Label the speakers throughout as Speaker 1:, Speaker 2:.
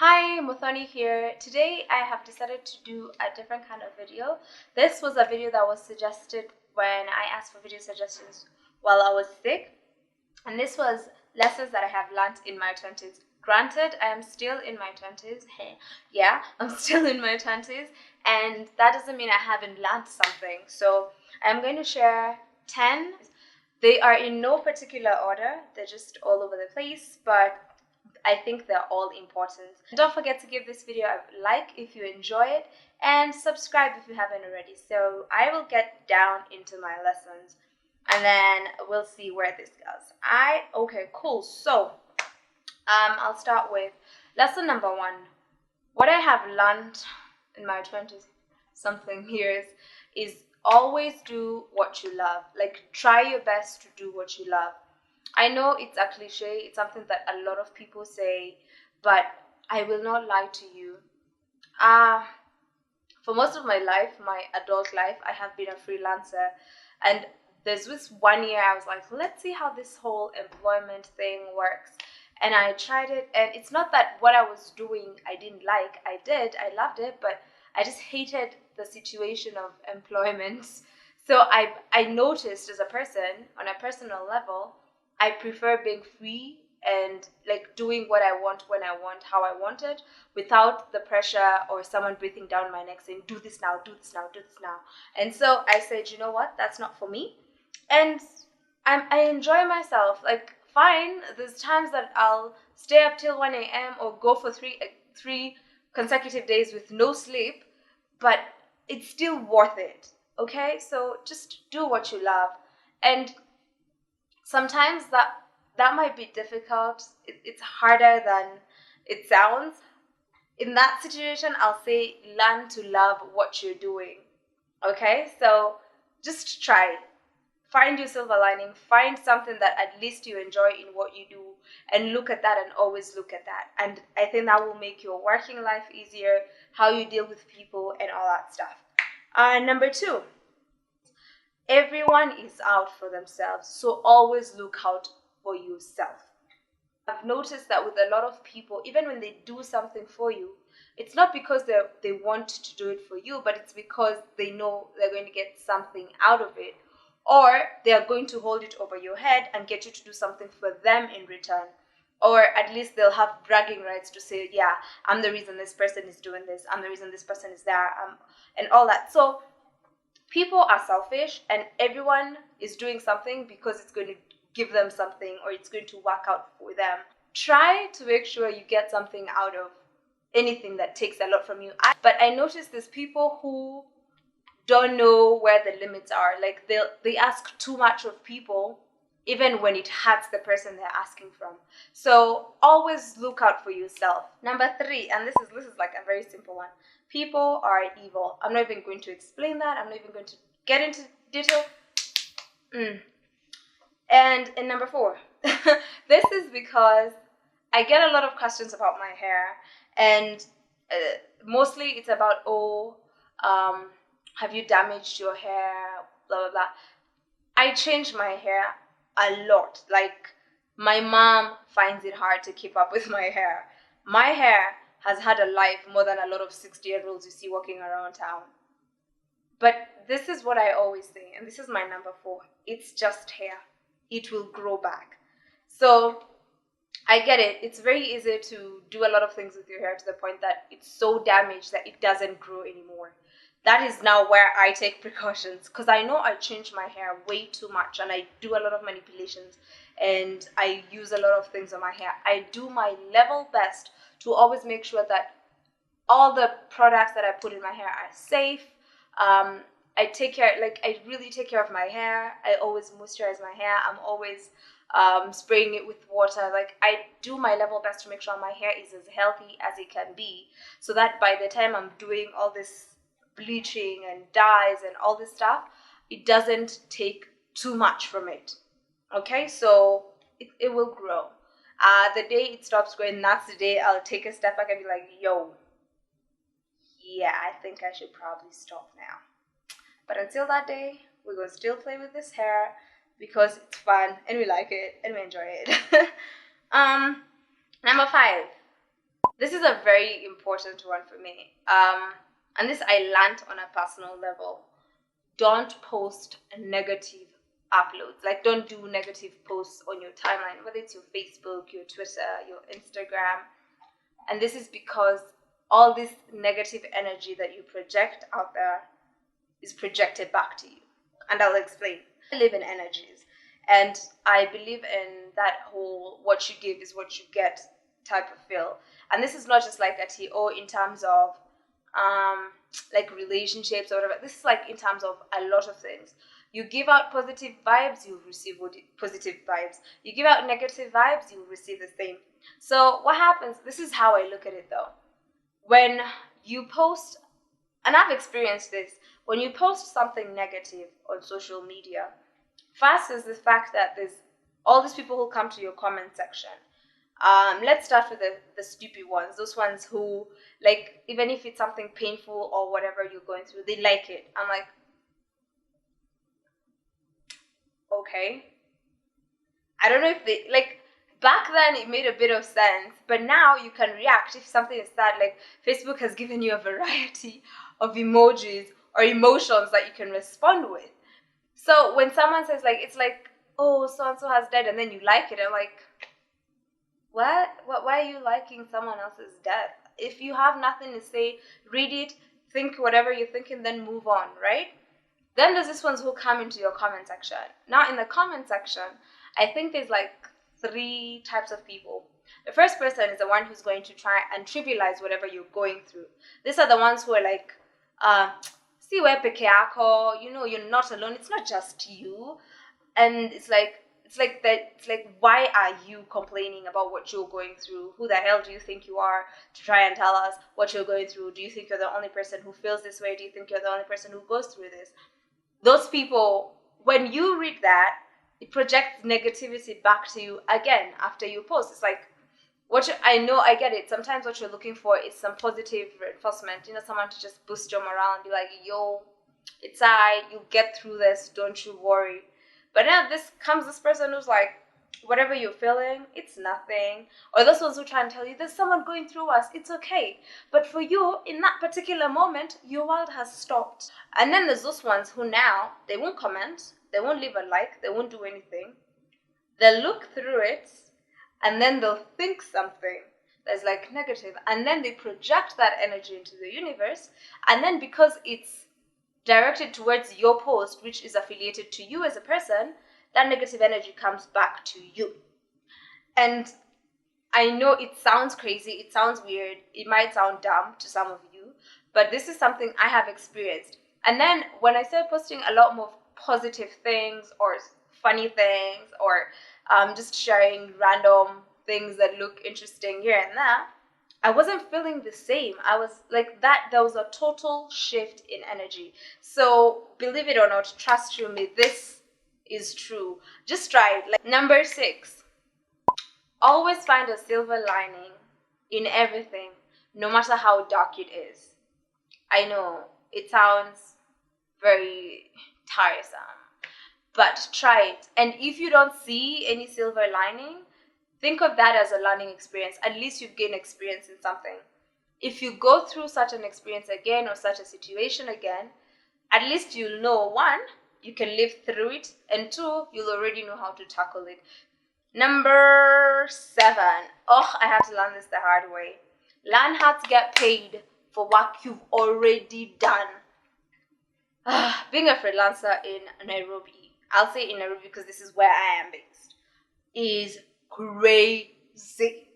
Speaker 1: Hi, Muthoni here. Today I have decided to do a different kind of video. This was a video that was suggested when I asked for video suggestions while I was sick. And this was lessons that I have learned in my 20s. Granted, I am still in my 20s. Yeah, I'm still in my 20s. And that doesn't mean I haven't learned something. So I'm going to share 10. They are in no particular order. They're just all over the place. But I think they're all important. Don't forget to give this video a like if you enjoy it and subscribe if you haven't already. So I will get down into my lessons and then we'll see where this goes. Okay, cool. So I'll start with lesson number 1. What I have learned in my 20s something years is always do what you love. Like, try your best to do what you love. I know it's a cliche, it's something that a lot of people say, but I will not lie to you. For most of my life, my adult life, I have been a freelancer. And there's this one year I was like, let's see how this whole employment thing works. And I tried it, and it's not that what I was doing I didn't like. I did, I loved it, but I just hated the situation of employment. So I noticed as a person, on a personal level, I prefer being free and like doing what I want, when I want, how I want it, without the pressure or someone breathing down my neck saying, do this now, do this now, do this now. And so I said, you know what, that's not for me. And I enjoy myself. Like, fine, there's times that I'll stay up till 1 a.m. or go for three consecutive days with no sleep, but it's still worth it. Okay, so just do what you love. And sometimes that might be difficult. It's harder than it sounds. In that situation, I'll say learn to love what you're doing. Okay, so just try. Find your silver lining. Find something that at least you enjoy in what you do, and look at that, and always look at that. And I think that will make your working life easier, how you deal with people and all that stuff. Number 2, everyone is out for themselves, so always look out for yourself. I've noticed that with a lot of people, even when they do something for you, it's not because they want to do it for you, but it's because they know they're going to get something out of it, or they are going to hold it over your head and get you to do something for them in return. Or at least they'll have bragging rights to say, yeah, I'm the reason this person is doing this, I'm the reason this person is there, and all that. So people are selfish, and everyone is doing something because it's going to give them something, or it's going to work out for them. Try to make sure you get something out of anything that takes a lot from you. But I noticed there's people who don't know where the limits are. Like, they ask too much of people, even when it hurts the person they're asking from. So always look out for yourself. Number 3, and this is like a very simple one. People are evil. I'm not even going to explain that. I'm not even going to get into detail. And in number 4, this is because I get a lot of questions about my hair, and mostly it's about, have you damaged your hair, blah, blah, blah. I change my hair a lot. Like, my mom finds it hard to keep up with my hair. My hair has had a life more than a lot of 60-year-olds you see walking around town. But this is what I always say, and this is my number 4. It's just hair. It will grow back. So I get it. It's very easy to do a lot of things with your hair to the point that it's so damaged that it doesn't grow anymore. That is now where I take precautions, because I know I change my hair way too much, and I do a lot of manipulations, and I use a lot of things on my hair. I do my level best to always make sure that all the products that I put in my hair are safe. I take care, like, I really take care of my hair. I always moisturize my hair. I'm always spraying it with water. Like, I do my level best to make sure my hair is as healthy as it can be, so that by the time I'm doing all this bleaching and dyes and all this stuff, it doesn't take too much from it. Okay, so it will grow. The day it stops growing, that's the day I'll take a step back and be like, yo, yeah, I think I should probably stop now. But until that day, we're going to still play with this hair because it's fun and we like it and we enjoy it. Number 5, This is a very important one for me. And this I learned on a personal level. Don't post negative uploads. Like, don't do negative posts on your timeline, whether it's your Facebook, your Twitter, your Instagram. And this is because all this negative energy that you project out there is projected back to you. And I'll explain. I live in energies. And I believe in that whole what you give is what you get type of feel. And this is not just like a TO in terms of like relationships or whatever. This is like in terms of a lot of things. You give out positive vibes, you receive positive vibes. You give out negative vibes, you receive the same. So what happens, this is how I look at it though. When you post, and I've experienced this, when you post something negative on social media, first is the fact that there's all these people who come to your comment section. Let's start with the stupid ones, those ones who, like, even if it's something painful or whatever you're going through, they like it. I'm like, okay. I don't know if they, like, back then it made a bit of sense, but now you can react if something is sad. Like, Facebook has given you a variety of emojis or emotions that you can respond with. So when someone says, like, it's like, oh, so-and-so has died, and then you like it, I'm like, what? Why are you liking someone else's death? If you have nothing to say, read it, think whatever you're thinking, then move on, right? Then there's this ones who come into your comment section. Now in the comment section, I think there's like 3 types of people. The first person is the one who's going to try and trivialize whatever you're going through. These are the ones who are like, see where peke yako, you know, you're not alone. It's not just you. And it's like, why are you complaining about what you're going through? Who the hell do you think you are to try and tell us what you're going through? Do you think you're the only person who feels this way? Do you think you're the only person who goes through this? Those people, when you read that, it projects negativity back to you again after you post. It's like, I get it. Sometimes what you're looking for is some positive reinforcement. You know, someone to just boost your morale and be like, yo, it's you get through this, don't you worry. But now this person who's like, whatever you're feeling, it's nothing. Or those ones who try and tell you, there's someone going through us, it's okay. But for you, in that particular moment, your world has stopped. And then there's those ones who now, they won't comment, they won't leave a like, they won't do anything. They'll look through it, and then they'll think something that's like negative, and then they project that energy into the universe, and then because it's directed towards your post, which is affiliated to you as a person, that negative energy comes back to you. And I know it sounds crazy, it sounds weird, it might sound dumb to some of you, but this is something I have experienced. And then when I started posting a lot more positive things or funny things or just sharing random things that look interesting here and there, I wasn't feeling the same. I was like that. There was a total shift in energy. So believe it or not, trust you me, this is true. Just try it. Like, number 6, always find a silver lining in everything, no matter how dark it is. I know it sounds very tiresome, but try it. And if you don't see any silver lining, think of that as a learning experience. At least you've gained experience in something. If you go through such an experience again or such a situation again, at least you'll know, 1, you can live through it, and 2, you'll already know how to tackle it. Number 7. Oh, I have to learn this the hard way. Learn how to get paid for work you've already done. Being a freelancer in Nairobi, I'll say in Nairobi because this is where I am based, is crazy.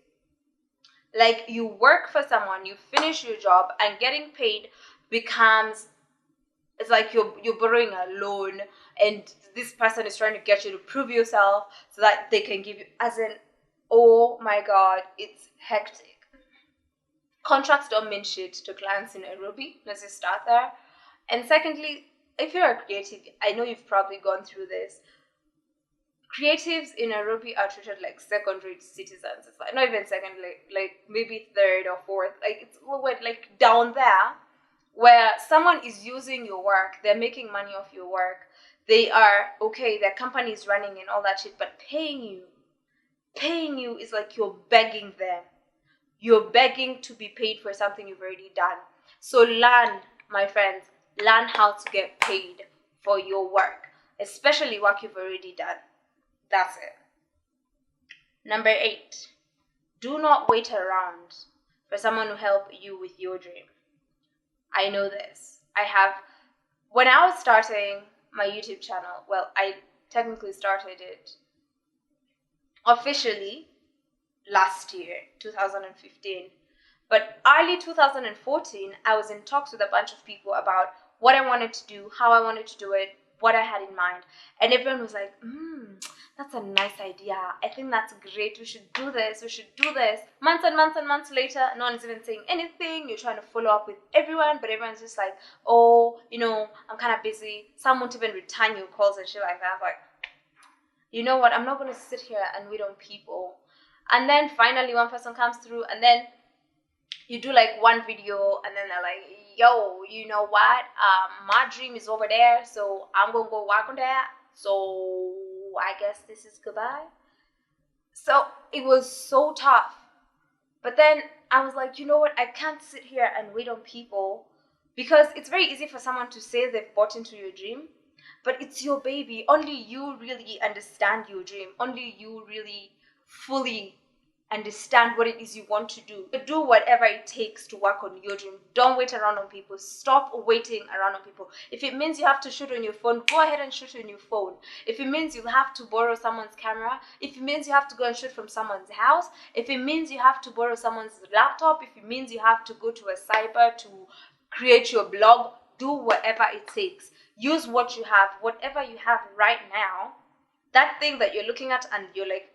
Speaker 1: Like, you work for someone, you finish your job, and getting paid becomes, it's like you're borrowing a loan, and this person is trying to get you to prove yourself so that they can give you, as in, oh my god, it's hectic. Contracts don't mean shit to clients in Nairobi. Let's just start there. And secondly, if you're a creative, I know you've probably gone through this. Creatives in Nairobi are treated like second-rate citizens. It's like not even second, like maybe third or fourth. Like, it's like down there, where someone is using your work, they're making money off your work. They are okay. Their company is running and all that shit, but paying you is like you're begging them. You're begging to be paid for something you've already done. So learn, my friends, learn how to get paid for your work, especially work you've already done. That's it. Number 8, do not wait around for someone to help you with your dream. I know this. When I was starting my YouTube channel, well, I technically started it officially last year, 2015. But early 2014, I was in talks with a bunch of people about what I wanted to do, how I wanted to do it, what I had in mind. And everyone was like, that's a nice idea. I think that's great. We should do this. We should do this. Months and months and months later, no one's even saying anything. You're trying to follow up with everyone, but everyone's just like, oh, I'm kind of busy. Some won't even return your calls and shit like that. I'm like, you know what? I'm not going to sit here and wait on people. And then finally one person comes through, and then you do like one video, and then they're like, yo, you know what? My dream is over there, so I'm going to go work on that. So I guess this is goodbye. So it was so tough. But then I was like, you know what? I can't sit here and wait on people, because it's very easy for someone to say they've bought into your dream, but it's your baby. Only you really understand your dream. Only you really fully understand what it is you want to do. Do whatever it takes to work on your dream. Don't wait around on people. Stop waiting around on people. If it means you have to shoot on your phone, go ahead and shoot on your phone. If it means you'll have to borrow someone's camera, if it means you have to go and shoot from someone's house, if it means you have to borrow someone's laptop, if it means you have to go to a cyber to create your blog, do whatever it takes. Use what you have, whatever you have right now. That thing that you're looking at and you're like,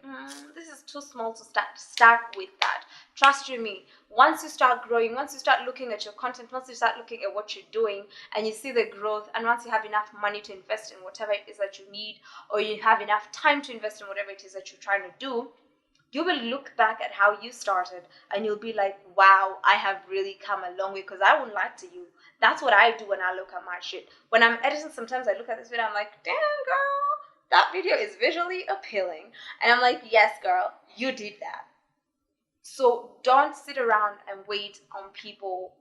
Speaker 1: this is too small to start with that. Trust you me, once you start growing, once you start looking at your content, once you start looking at what you're doing and you see the growth, and once you have enough money to invest in whatever it is that you need, or you have enough time to invest in whatever it is that you're trying to do, you will look back at how you started and you'll be like, wow, I have really come a long way. Because I won't lie to you, that's what I do when I look at my shit. When I'm editing, sometimes I look at this video, I'm like, damn girl, that video is visually appealing. And I'm like, yes, girl, you did that. So don't sit around and wait on people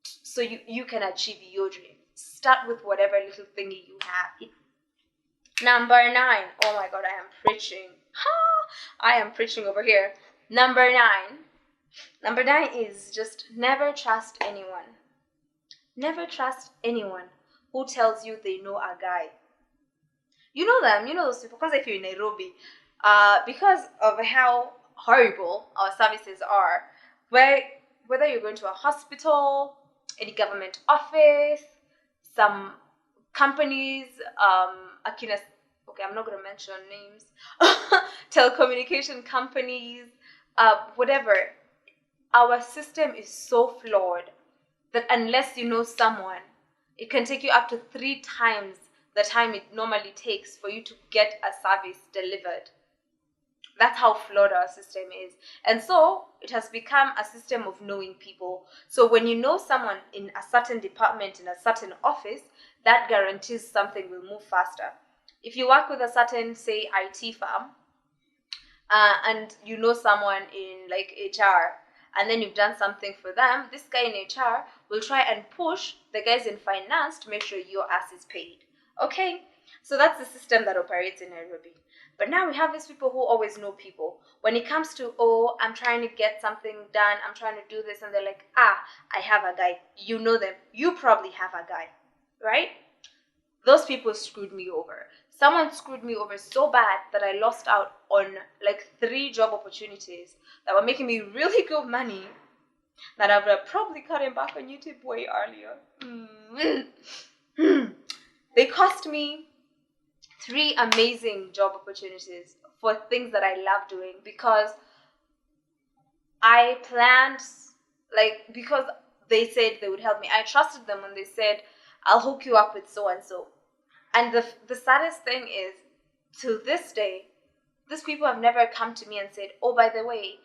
Speaker 1: so you can achieve your dream. Start with whatever little thingy you have. Number 9. Oh my God, I am preaching. I am preaching over here. Number 9. Number 9 is just never trust anyone. Never trust anyone who tells you they know a guy. You know them, you know those people, because if you're in Nairobi, because of how horrible our services are, whether you're going to a hospital, any government office, some companies, okay, I'm not going to mention names, telecommunication companies, whatever, our system is so flawed that unless you know someone, it can take you up to 3 times the time it normally takes for you to get a service delivered. That's how flawed our system is. And so it has become a system of knowing people. So when you know someone in a certain department, in a certain office, that guarantees something will move faster. If you work with a certain, say, IT firm, and you know someone in like HR, and then you've done something for them, this guy in HR will try and push the guys in finance to make sure your ass is paid. Okay, so that's the system that operates in Nairobi. But now we have these people who always know people. When it comes to, oh, I'm trying to get something done, I'm trying to do this, and they're like, I have a guy. You know them. You probably have a guy, right? Those people screwed me over. Someone screwed me over so bad that I lost out on like 3 job opportunities that were making me really good money that I would have probably cut him back on YouTube way earlier. They cost me 3 amazing job opportunities for things that I love doing, because I planned, because they said they would help me. I trusted them when they said, I'll hook you up with so and so. And the saddest thing is, to this day, these people have never come to me and said, oh, by the way,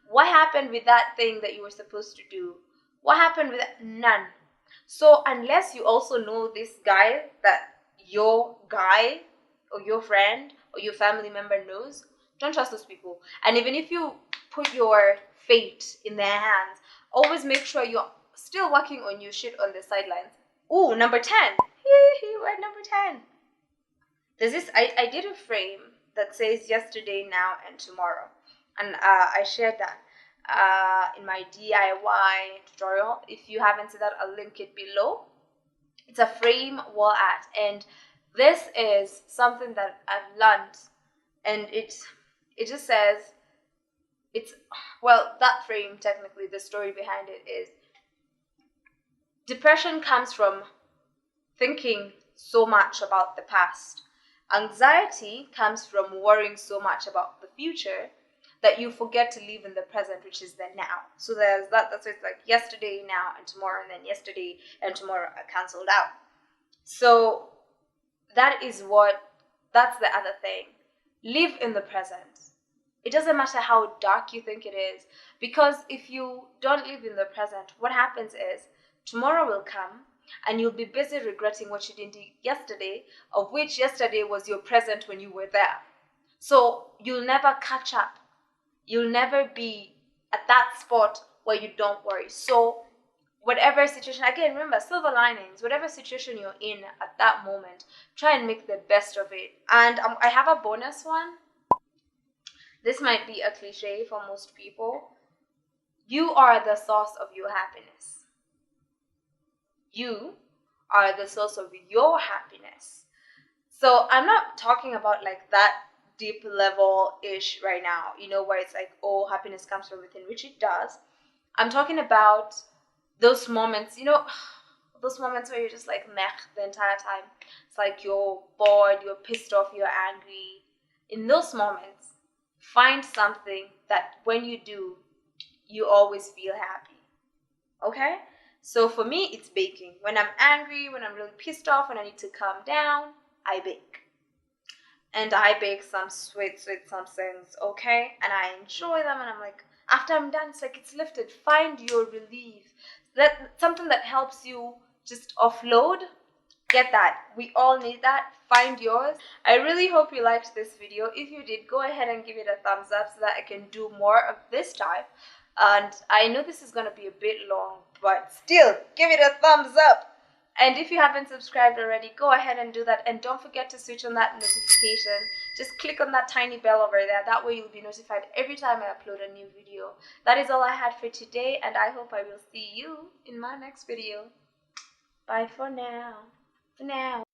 Speaker 1: what happened with that thing that you were supposed to do? What happened with that? None. So unless you also know this guy that your guy or your friend or your family member knows, don't trust those people. And even if you put your fate in their hands. Always make sure you're still working on your shit on the sidelines. Ooh, number 10. We're at number 10. There's this, I did a frame that says yesterday, now, and tomorrow. And I shared that in my DIY tutorial. If you haven't seen that, I'll link it below. It's a frame wall art. And this is something that I've learned. And it just says, that frame, technically, the story behind it is, depression comes from thinking so much about the past. Anxiety comes from worrying so much about the future that you forget to live in the present, which is the now. So there's that. That's why it's like yesterday, now, and tomorrow, and then yesterday and tomorrow are cancelled out. So that's the other thing. Live in the present. It doesn't matter how dark you think it is, because if you don't live in the present, what happens is tomorrow will come and you'll be busy regretting what you didn't do yesterday, of which yesterday was your present when you were there. So you'll never catch up. You'll never be at that spot where you don't worry. So whatever situation, again, remember, silver linings, whatever situation you're in at that moment, try and make the best of it. And I have a bonus one. This might be a cliche for most people. You are the source of your happiness. You are the source of your happiness. So I'm not talking about like that deep level-ish right now, where it's like, oh, happiness comes from within, which it does. I'm talking about those moments, those moments where you're just like meh the entire time. It's like you're bored, you're pissed off, you're angry. In those moments, find something that when you do, you always feel happy. Okay? So for me, it's baking. When I'm angry, when I'm really pissed off, when I need to calm down, I bake. And I bake some sweet somethings, okay? And I enjoy them, and I'm like, after I'm done, it's like it's lifted. Find your relief. Something that helps you just offload. Get that. We all need that. Find yours. I really hope you liked this video. If you did, go ahead and give it a thumbs up so that I can do more of this type. And I know this is going to be a bit long, but still, give it a thumbs up. And if you haven't subscribed already, go ahead and do that. And don't forget to switch on that notification. Just click on that tiny bell over there. That way you'll be notified every time I upload a new video. That is all I had for today, and I hope I will see you in my next video. Bye for now. For now.